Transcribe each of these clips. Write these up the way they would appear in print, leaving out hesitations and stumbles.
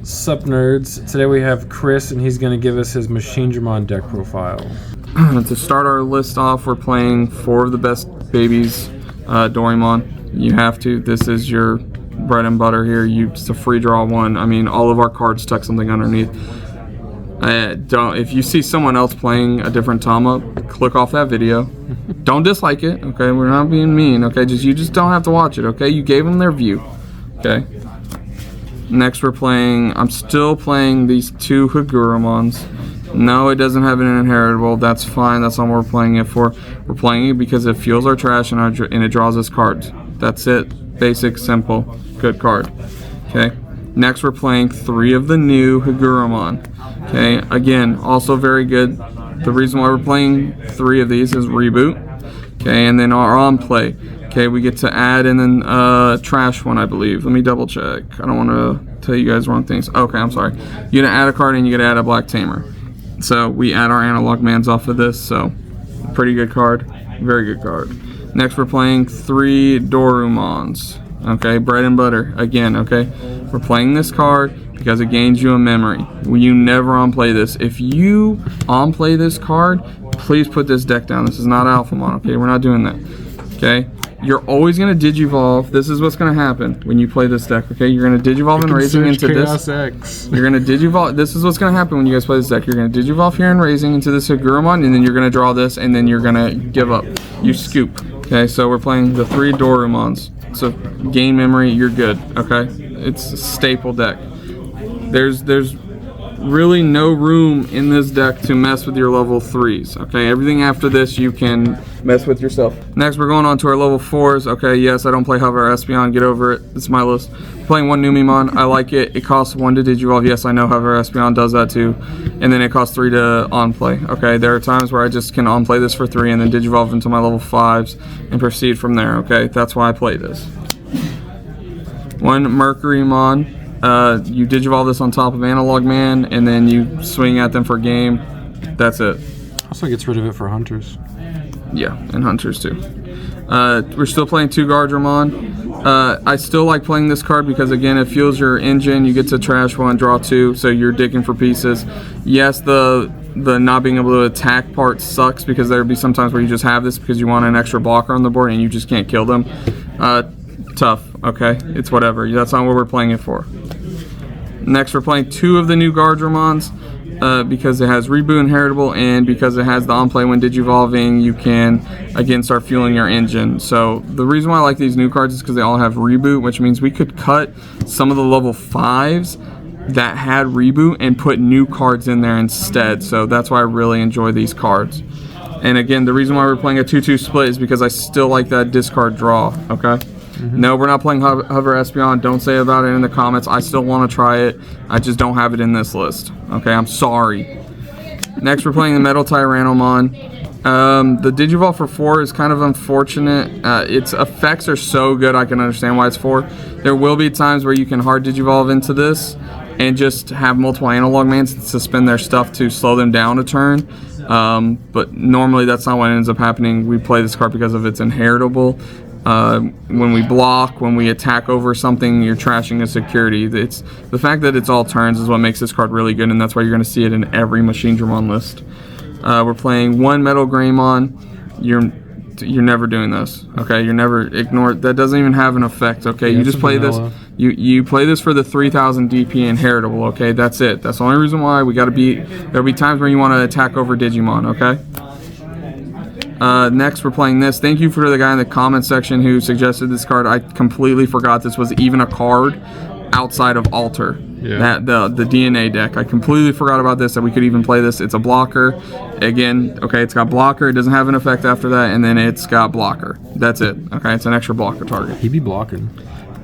Sup nerds, today we have Chris and he's going to give us his Machinedramon deck profile. To start our list off, we're playing 4 of the best babies Doraemon. You have to. This is your bread and butter here. It's a free draw one. I mean, all of our cards tuck something underneath. If you see someone else playing a different Tama, click off that video. Don't dislike it, okay? We're not being mean, okay? You just don't have to watch it, okay? You gave them their view, okay? Next I'm still playing these 2 Hagurumons. No, it doesn't have an inheritable. That's fine. That's not what we're playing it for. We're playing it because it fuels our trash and it draws us cards. That's it. Basic, simple, good card. Okay. Next, we're playing 3 of the new Hagurumon. Okay. Again, also very good. The reason why we're playing 3 of these is reboot. Okay, and then our on play. Okay, we get to add and then trash one, I believe. Let me double check. I don't want to tell you guys wrong things. Okay, I'm sorry. You gotta add a card and you gotta add a black tamer. So we add our analog mans off of this. So pretty good card, very good card. Next, we're playing 3 Dorumons. Okay, bread and butter again. Okay, we're playing this card because it gains you a memory. You never on play this. If you on play this card, please put this deck down. This is not Alphamon. Okay, we're not doing that. Okay. You're always going to Digivolve. This is what's going to happen when you play this deck, okay? You're going to Digivolve and Raising into this. X. You're going to Digivolve. This is what's going to happen when you guys play this deck. You're going to Digivolve here and Raising into this Hagurumon, and then you're going to draw this, and then you're going to give up. You scoop. Okay, so we're playing the 3 Dorumons. So gain memory, you're good, okay? It's a staple deck. There's really no room in this deck to mess with your level 3s, okay? Everything after this you can mess with yourself. Next, we're going on to our level 4s. Okay, yes, I don't play Hover Espeon. Get over it. It's my list. Playing 1 Numemon. I like it. It costs 1 to Digivolve. Yes, I know Hover Espeon does that too. And then it costs 3 to on-play. Okay, there are times where I just can on-play this for 3 and then Digivolve into my level 5s and proceed from there, okay? That's why I play this. 1 Mercurymon. You Digivolve this on top of Analog Man, and then you swing at them for game. That's it. Also gets rid of it for Hunters. Yeah, and Hunters too. We're still playing 2 Guardramon. I still like playing this card because, again, it fuels your engine. You get to trash 1, draw 2, so you're digging for pieces. Yes, the not being able to attack part sucks because there would be some times where you just have this because you want an extra blocker on the board and you just can't kill them. Tough, okay? It's whatever. That's not what we're playing it for. Next, we're playing 2 of the new Guardramons because it has Reboot Inheritable and because it has the on-play when Digivolving, you can, again, start fueling your engine. So the reason why I like these new cards is because they all have Reboot, which means we could cut some of the level 5s that had Reboot and put new cards in there instead. So that's why I really enjoy these cards. And again, the reason why we're playing a 2-2 split is because I still like that discard draw, okay? No, we're not playing Hover Espeon. Don't say about it in the comments. I still want to try it. I just don't have it in this list. Okay, I'm sorry. Next, we're playing the Metal Tyrannomon. The Digivolve for 4 is kind of unfortunate. Its effects are so good, I can understand why it's 4. There will be times where you can hard Digivolve into this and just have multiple Analog Mans suspend their stuff to slow them down a turn. But normally that's not what ends up happening. We play this card because of its inheritable. When we block, when we attack over something, you're trashing a security. It's the fact that it's all turns is what makes this card really good, and that's why you're going to see it in every Machinedramon list. We're playing 1 Metal Greymon. You're never doing this, okay? You're never ignore. That doesn't even have an effect, okay? Yeah, you just play this. You play this for the 3000 DP inheritable, okay? That's it. That's the only reason why we got to be. There'll be times where you want to attack over Digimon, okay? Next, we're playing this. Thank you for the guy in the comment section who suggested this card. I completely forgot this was even a card outside of Alter. Yeah. The DNA deck. I completely forgot about this, that we could even play this. It's a blocker. Again, okay, it's got blocker. It doesn't have an effect after that, and then it's got blocker. That's it. Okay, it's an extra blocker target. He be blocking.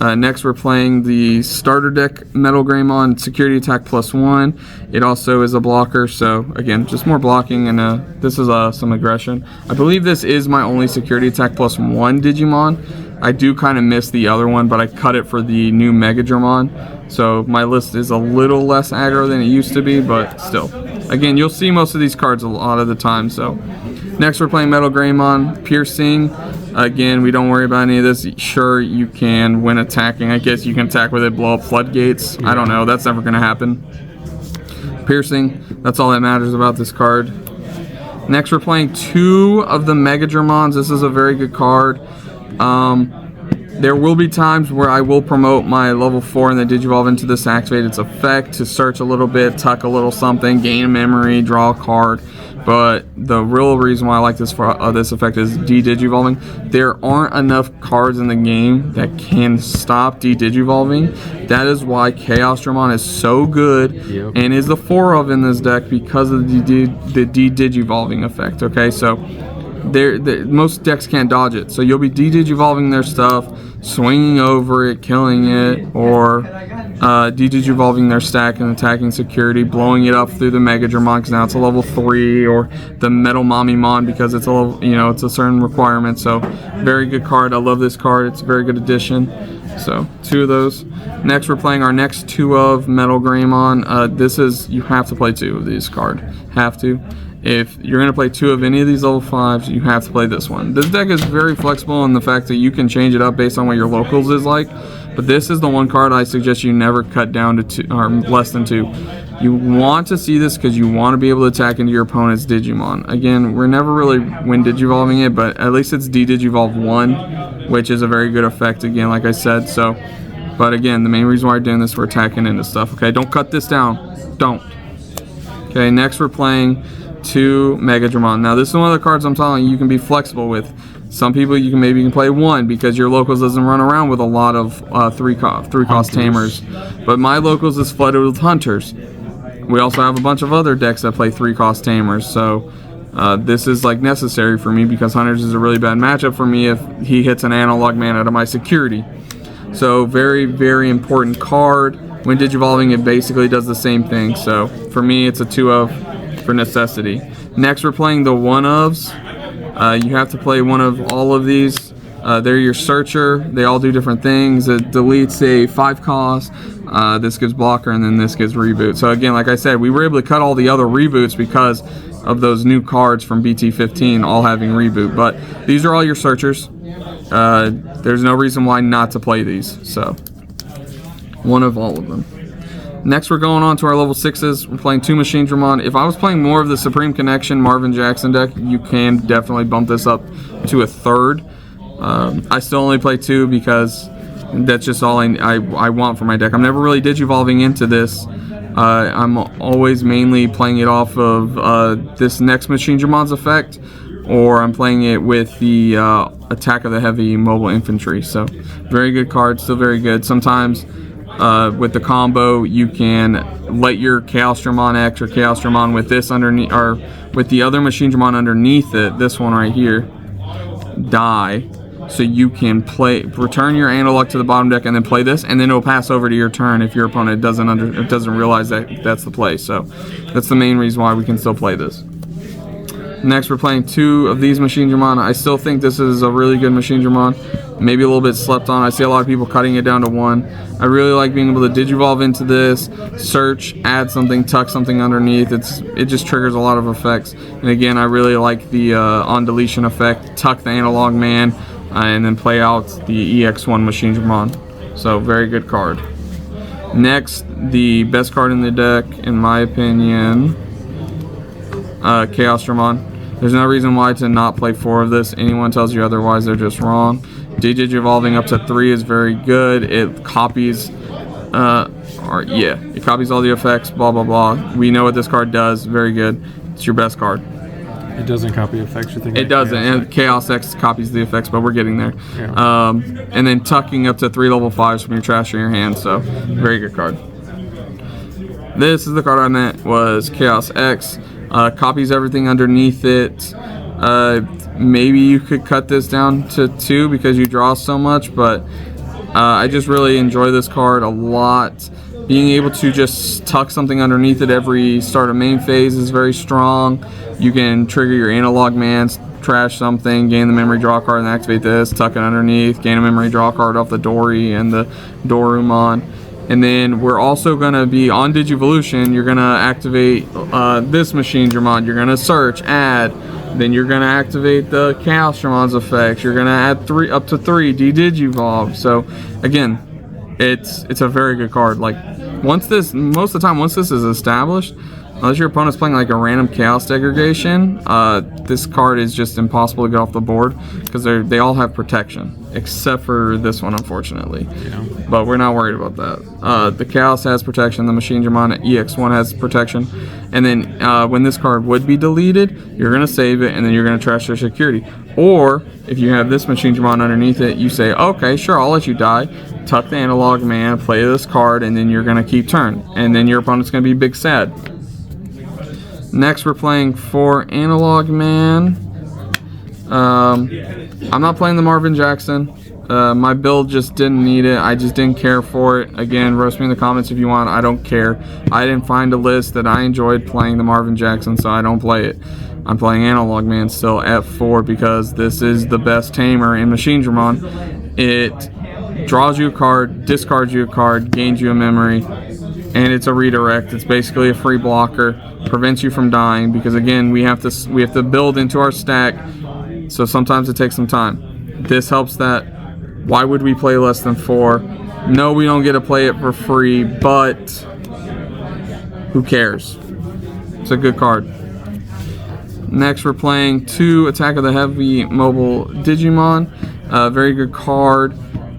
Next, we're playing the starter deck Metal Greymon, security attack +1. It also is a blocker, so again, just more blocking, and this is some aggression. I believe this is my only security attack +1 Digimon. I do kind of miss the other one, but I cut it for the new Megadramon, so my list is a little less aggro than it used to be, but still. Again, you'll see most of these cards a lot of the time, so. Next, we're playing Metal Greymon, Piercing. Again, we don't worry about any of this. Sure, you can, when attacking, I guess you can attack with it, blow up floodgates. I don't know, that's never going to happen. Piercing, that's all that matters about this card. Next, we're playing 2 of the Machinedramons. This is a very good card. There will be times where I will promote my level 4 and then Digivolve into this, activate its effect to search a little bit, tuck a little something, gain a memory, draw a card. But the real reason why I like this this effect is de-digivolving. There aren't enough cards in the game that can stop de-digivolving. That is why Chaosdramon is so good and is the 4 of in this deck because of the de-digivolving effect. Okay, so most decks can't dodge it. So you'll be de-digivolving their stuff, swinging over it, killing it, or de-digivolving their stack and attacking security, blowing it up through the Machinedramon because now it's a level 3, or the Metal Mamimon because it's a level, it's a certain requirement. So very good card. I love this card. It's a very good addition. So 2 of those. Next, we're playing our next 2 of Metal Greymon. This is, you have to play 2 of these cards. Have to. If you're going to play 2 of any of these level 5s, you have to play this one. This deck is very flexible in the fact that you can change it up based on what your locals is like. But this is the one card I suggest you never cut down to 2 or less than 2. You want to see this because you want to be able to attack into your opponent's Digimon. Again, we're never really win Digivolving it, but at least it's de-Digivolve 1, which is a very good effect again, like I said. So, but again, the main reason why we're doing this, we're attacking into stuff. Okay, don't cut this down. Don't. Okay, next we're playing 2 Machinedramon. Now this is one of the cards I'm telling you can be flexible with. Some people you can play 1 because your locals doesn't run around with a lot of 3 cost Tamers. But my locals is flooded with Hunters. We also have a bunch of other decks that play 3 cost Tamers. So this is like necessary for me because Hunters is a really bad matchup for me if he hits an analog man out of my security. So very, very important card. When Digivolving, it basically does the same thing. So for me, it's a 2 of for necessity. Next, we're playing the 1-ofs. You have to play 1 of all of these. They're your searcher. They all do different things. It deletes a 5 cost. This gives blocker, and then this gives reboot. So again, like I said, we were able to cut all the other reboots because of those new cards from BT15 all having reboot. But these are all your searchers. There's no reason why not to play these. So 1 of all of them. Next, we're going on to our level 6s. We're playing 2 Machinedramon. If I was playing more of the Supreme Connection Marvin Jackson deck, you can definitely bump this up to a 3rd. I still only play 2 because that's just all I want for my deck. I'm never really Digivolving into this. I'm always mainly playing it off of this next Machinedramon's effect, or I'm playing it with the Attack of the Heavy Mobile Infantry. So very good card, still very good. Sometimes with the combo, you can let your Chaosdramon X or Chaosdramon with this underneath, or with the other Machinedramon underneath it, this one right here, die. So you can return your analog to the bottom deck and then play this, and then it'll pass over to your turn if your opponent doesn't realize that that's the play. So that's the main reason why we can still play this. Next, we're playing 2 of these Machinedramon. I still think this is a really good Machinedramon. Maybe a little bit slept on. I see a lot of people cutting it down to 1. I really like being able to Digivolve into this, search, add something, tuck something underneath. It just triggers a lot of effects. And again, I really like the on deletion effect, tuck the analog man, and then play out the EX1 Machinedramon. So very good card. Next, the best card in the deck, in my opinion, Chaosdramon. There's no reason why to not play 4 of this. Anyone tells you otherwise, they're just wrong. Digivolving up to 3 is very good. It copies, it copies all the effects, blah, blah, blah. We know what this card does. Very good. It's your best card. It doesn't copy effects, you think? It doesn't, and Chaos X copies the effects, but we're getting there. Yeah. And then tucking up to 3 level 5s from your trash in your hand, so very good card. This is the card I meant, was Chaos X. Copies everything underneath it. Maybe you could cut this down to 2 because you draw so much, but I just really enjoy this card a lot. Being able to just tuck something underneath it every start of main phase is very strong. You can trigger your analog man, trash something, gain the memory draw card and activate this, tuck it underneath, gain a memory draw card off the Dory and the Dorumon. And then we're also going to be on Digivolution. You're going to activate this Machinedramon. You're going to search, add, Then you're gonna activate the Chaosdramon's effects. You're gonna add up to three Digivolve. So again, it's a very good card. Like most of the time, once this is established, unless your opponent's playing like a random Chaos Degradation, this card is just impossible to get off the board because they all have protection, except for this one, unfortunately. Yeah. But we're not worried about that. The Chaos has protection, the Machinedramon EX1 has protection, and then when this card would be deleted, you're gonna save it, and then you're gonna trash their security. Or if you have this Machinedramon underneath it, you say, okay, sure, I'll let you die. Tuck the Analog Man, play this card, and then you're gonna keep turn, and then your opponent's gonna be big sad. Next, we're playing 4 Analog Man. I'm not playing the Marvin Jackson. My build just didn't need it. I just didn't care for it. Again, roast me in the comments if you want. I don't care. I didn't find a list that I enjoyed playing the Marvin Jackson, so I don't play it. I'm playing Analog Man still at 4 because this is the best tamer in Machinedramon. It draws you a card, discards you a card, gains you a memory, and it's a redirect. It's basically a free blocker. Prevents you from dying because again we have to build into our stack, so sometimes it takes some time. This helps that. Why would we play less than 4? No, we don't get to play it for free, but who cares? It's a good card. Next, we're playing 2 Attack of the Heavy Mobile Digimon. Very good card.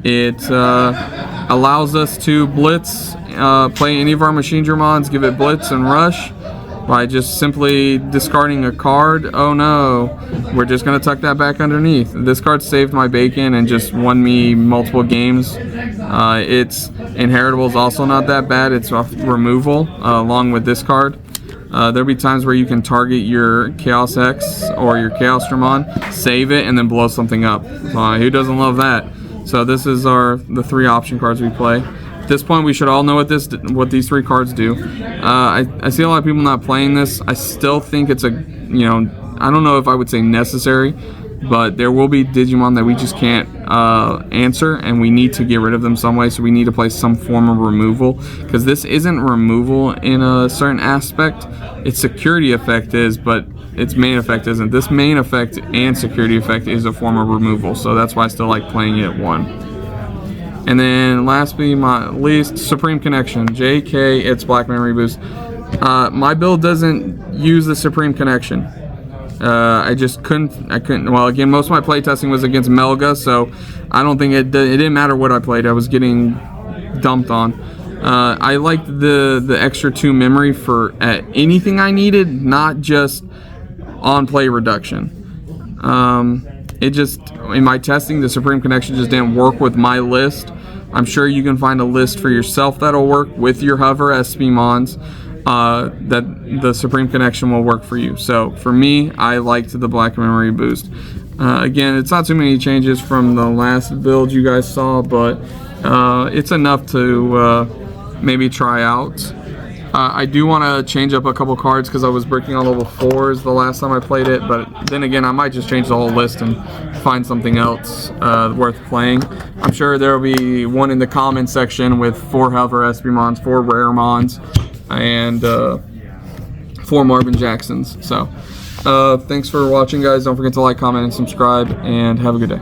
It allows us to blitz, play any of our Machinedramons, give it blitz and rush by just simply discarding a card. Oh no, we're just gonna tuck that back underneath. This card saved my bacon and just won me multiple games. Its inheritable is also not that bad. It's off removal along with this card. There'll be times where you can target your Chaos X or your Chaosdramon, save it, and then blow something up. Who doesn't love that? So this is the 3 option cards we play. At this point, we should all know what these 3 cards do. I see a lot of people not playing this. I still think it's I don't know if I would say necessary, but there will be Digimon that we just can't answer, and we need to get rid of them some way, so we need to play some form of removal, because this isn't removal in a certain aspect. Its security effect is, but its main effect isn't. This main effect and security effect is a form of removal, so that's why I still like playing it at 1. And then last but not least, Supreme Connection. JK, it's Black Memory Boost. My build doesn't use the Supreme Connection. I couldn't. Well, again, most of my playtesting was against Melga, so I don't think it didn't matter what I played. I was getting dumped on. I liked the extra 2 memory for anything I needed, not just on play reduction. It just, in my testing, the Supreme Connection just didn't work with my list. I'm sure you can find a list for yourself that'll work with your hover SPMons, that the Supreme Connection will work for you. So for me, I liked the Black Memory Boost. Again, it's not too many changes from the last build you guys saw, but it's enough to maybe try out. I do want to change up a couple cards because I was breaking on level 4s the last time I played it, but then again, I might just change the whole list and find something else worth playing. I'm sure there will be one in the comment section with 4 Hover SPMons, 4 Raremons, and 4 Marvin Jacksons. So, thanks for watching, guys. Don't forget to like, comment, and subscribe, and have a good day.